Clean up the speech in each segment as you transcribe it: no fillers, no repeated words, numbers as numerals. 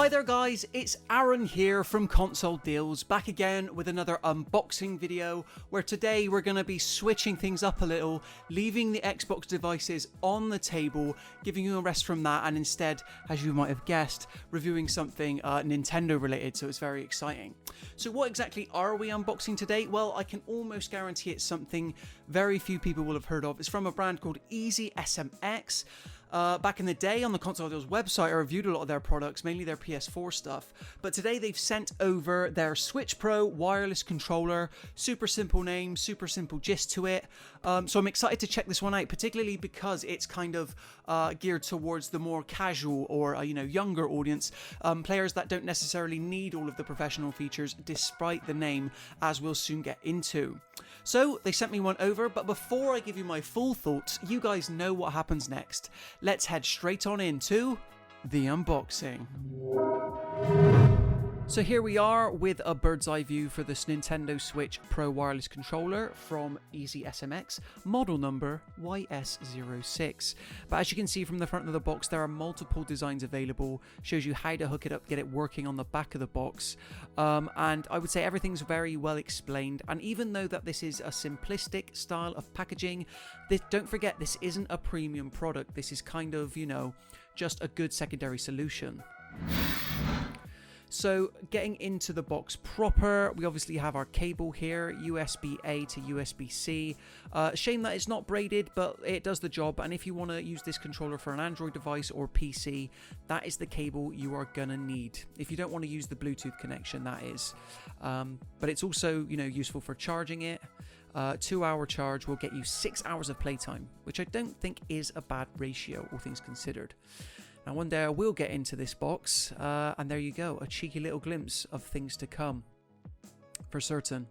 Hi there guys, it's Aaron here from Console Deals, back again with another unboxing video where today we're going to be switching things up a little, leaving the Xbox devices on the table, giving you a rest from that, and instead, as you might have guessed, reviewing something Nintendo related, so it's very exciting. So what exactly are we unboxing today? Well, I can almost guarantee it's something very few people will have heard of. It's from a brand called EasySMX. Back in the day on the Console Deals website, I reviewed a lot of their products, mainly their PS4 stuff. But today they've sent over their Switch Pro wireless controller. Super simple name, super simple gist to it. So I'm excited to check this one out, particularly because it's kind of geared towards the more casual or younger audience, players that don't necessarily need all of the professional features, despite the name, as we'll soon get into. So they sent me one over, but before I give you my full thoughts, you guys know what happens next. Let's head straight on into the unboxing. So here we are with a bird's eye view for this Nintendo Switch Pro wireless controller from EasySMX, model number YS06. But as you can see from the front of the box, there are multiple designs available, shows you how to hook it up, get it working on the back of the box. And I would say everything's very well explained. And even though that this is a simplistic style of packaging, don't forget this isn't a premium product. This is kind of, just a good secondary solution. So getting into the box proper, we obviously have our cable here, USB-A to USB-C. Shame that it's not braided, but it does the job. And if you want to use this controller for an Android device or PC, that is the cable you are going to need. If you don't want to use the Bluetooth connection, that is. But it's also, useful for charging it. 2-hour charge will get you 6 hours of playtime, which I don't think is a bad ratio, all things considered. Now one day I will get into this box, and there you go, a cheeky little glimpse of things to come, for certain.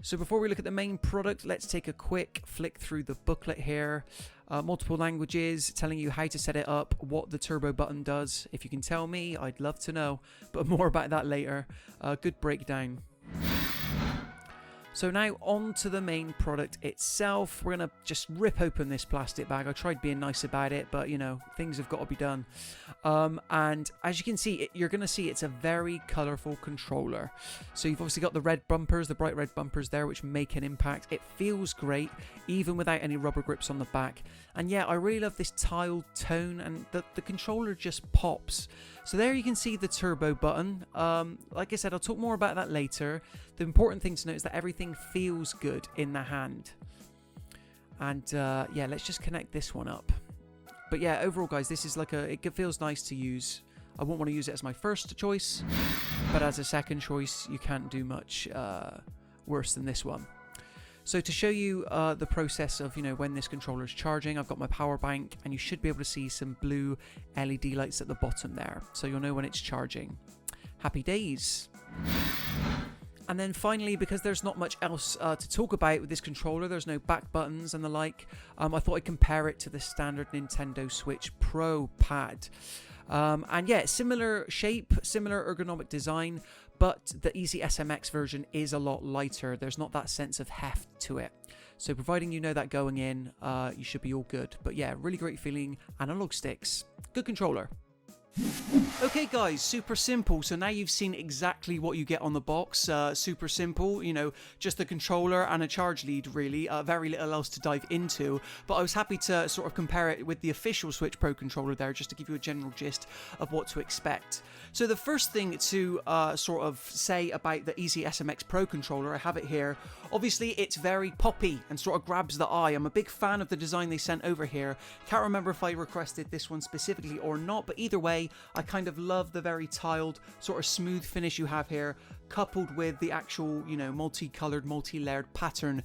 So before we look at the main product, let's take a quick flick through the booklet here. Multiple languages, telling you how to set it up, what the turbo button does. If you can tell me, I'd love to know, but more about that later. Good breakdown. So now on to the main product itself. We're going to just rip open this plastic bag. I tried being nice about it, but things have got to be done. And as you can see, you're going to see it's a very colourful controller. So you've obviously got the red bumpers, the bright red bumpers there, which make an impact. It feels great, even without any rubber grips on the back. And yeah, I really love this tiled tone, and the controller just pops. So there you can see the turbo button. Like I said, I'll talk more about that later. The important thing to note is that everything feels good in the hand. And yeah, let's just connect this one up. But yeah, overall guys, this is it feels nice to use. I won't want to use it as my first choice, but as a second choice, you can't do much worse than this one. So to show you the process of when this controller is charging, I've got my power bank, and you should be able to see some blue LED lights at the bottom there, so you'll know when it's charging. Happy days. And then finally, because there's not much else to talk about with this controller, there's no back buttons and the like, I thought I'd compare it to the standard Nintendo Switch Pro pad. And yeah, similar shape, similar ergonomic design, but the EasySMX version is a lot lighter. There's not that sense of heft to it. So providing you know that going in, you should be all good. But yeah, really great feeling analog sticks. Good controller. Okay guys, super simple. So now you've seen exactly what you get on the box. Super simple, just the controller and a charge lead really. Very little else to dive into, but I was happy to sort of compare it with the official Switch Pro controller there, just to give you a general gist of what to expect. So the first thing to sort of say about the EasySMX Pro controller, I have it here. Obviously it's very poppy and sort of grabs the eye. I'm a big fan of the design they sent over here. Can't remember if I requested this one specifically or not, but either way, I kind of love the very tiled, sort of smooth finish you have here, coupled with the actual, multicolored, multi-layered pattern.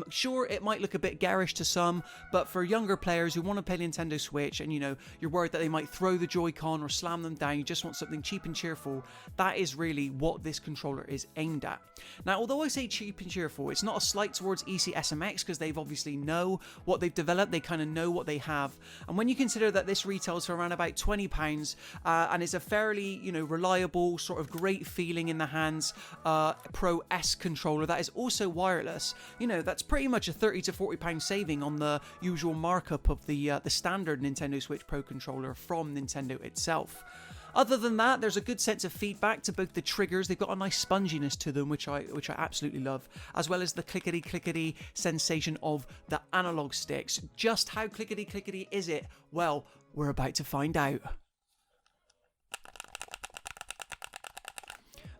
Sure, it might look a bit garish to some, but for younger players who want to play Nintendo Switch and, you're worried that they might throw the Joy-Con or slam them down, you just want something cheap and cheerful, that is really what this controller is aimed at. Now, although I say cheap and cheerful, it's not a slight towards EasySMX, because they've obviously know what they've developed, they kind of know what they have, and when you consider that this retails for around about £20, and is a fairly, reliable, sort of great feeling in the hands, Pro S controller that is also wireless, that's pretty much a £30 to £40 saving on the usual markup of the standard Nintendo Switch Pro controller from Nintendo itself. Other than that, there's a good sense of feedback to both the triggers. They've got a nice sponginess to them, which I absolutely love, as well as the clickety-clickety sensation of the analog sticks. Just how clickety-clickety is it? Well, we're about to find out.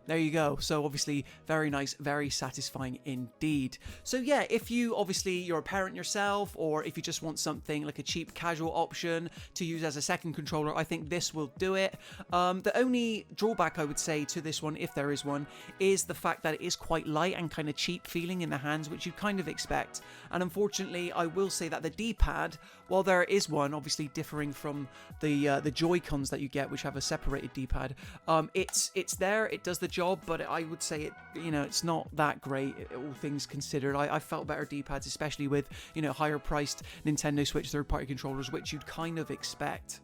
There you go. So obviously very nice, very satisfying indeed. So yeah, if you're a parent yourself, or if you just want something like a cheap casual option to use as a second controller, I think this will do it. The only drawback I would say to this one, if there is one, is the fact that it is quite light and kind of cheap feeling in the hands, which you kind of expect. And unfortunately, I will say that the D-pad, while there is one obviously differing from the Joy-Cons that you get, which have a separated D-pad, it's there, it does the job, but I would say it's not that great, all things considered. I felt better D-pads, especially with higher priced Nintendo Switch third-party controllers, which you'd kind of expect.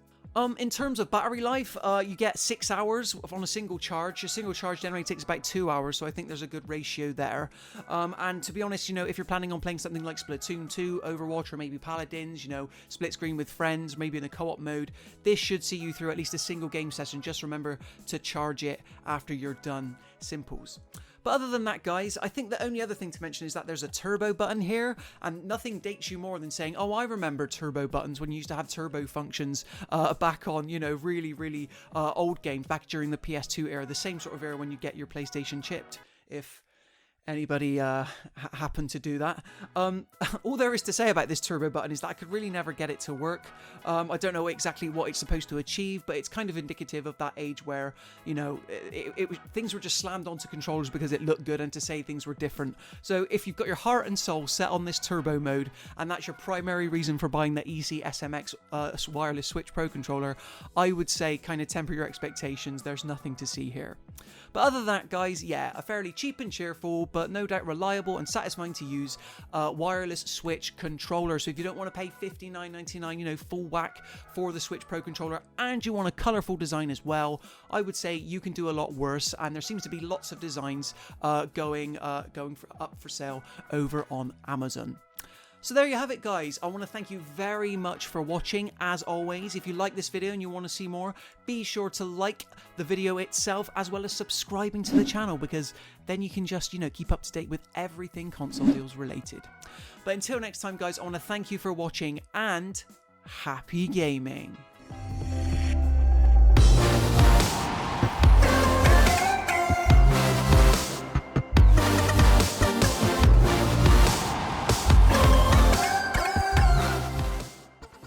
In terms of battery life, you get 6 hours on a single charge. A single charge generally takes about 2 hours, so I think there's a good ratio there. And to be honest, if you're planning on playing something like Splatoon 2, Overwatch, or maybe Paladins, split screen with friends, maybe in a co-op mode, this should see you through at least a single game session. Just remember to charge it after you're done. Simples. But other than that, guys, I think the only other thing to mention is that there's a turbo button here, and nothing dates you more than saying, oh, I remember turbo buttons when you used to have turbo functions back on, really old games, back during the PS2 era, the same sort of era when you get your PlayStation chipped, if anybody happened to do that. All there is to say about this turbo button is that I could really never get it to work. I don't know exactly what it's supposed to achieve, but it's kind of indicative of that age where, things were just slammed onto controllers because it looked good and to say things were different. So if you've got your heart and soul set on this turbo mode, and that's your primary reason for buying the EasySMX wireless Switch Pro controller, I would say kind of temper your expectations. There's nothing to see here. But other than that, guys, yeah, a fairly cheap and cheerful, but no doubt reliable and satisfying to use wireless Switch controller. So if you don't want to pay $59.99, full whack for the Switch Pro controller, and you want a colourful design as well, I would say you can do a lot worse. And there seems to be lots of designs up for sale over on Amazon. So there you have it, guys. I want to thank you very much for watching. As always, if you like this video and you want to see more, be sure to like the video itself as well as subscribing to the channel, because then you can just, keep up to date with everything console deals related. But until next time, guys, I want to thank you for watching and happy gaming.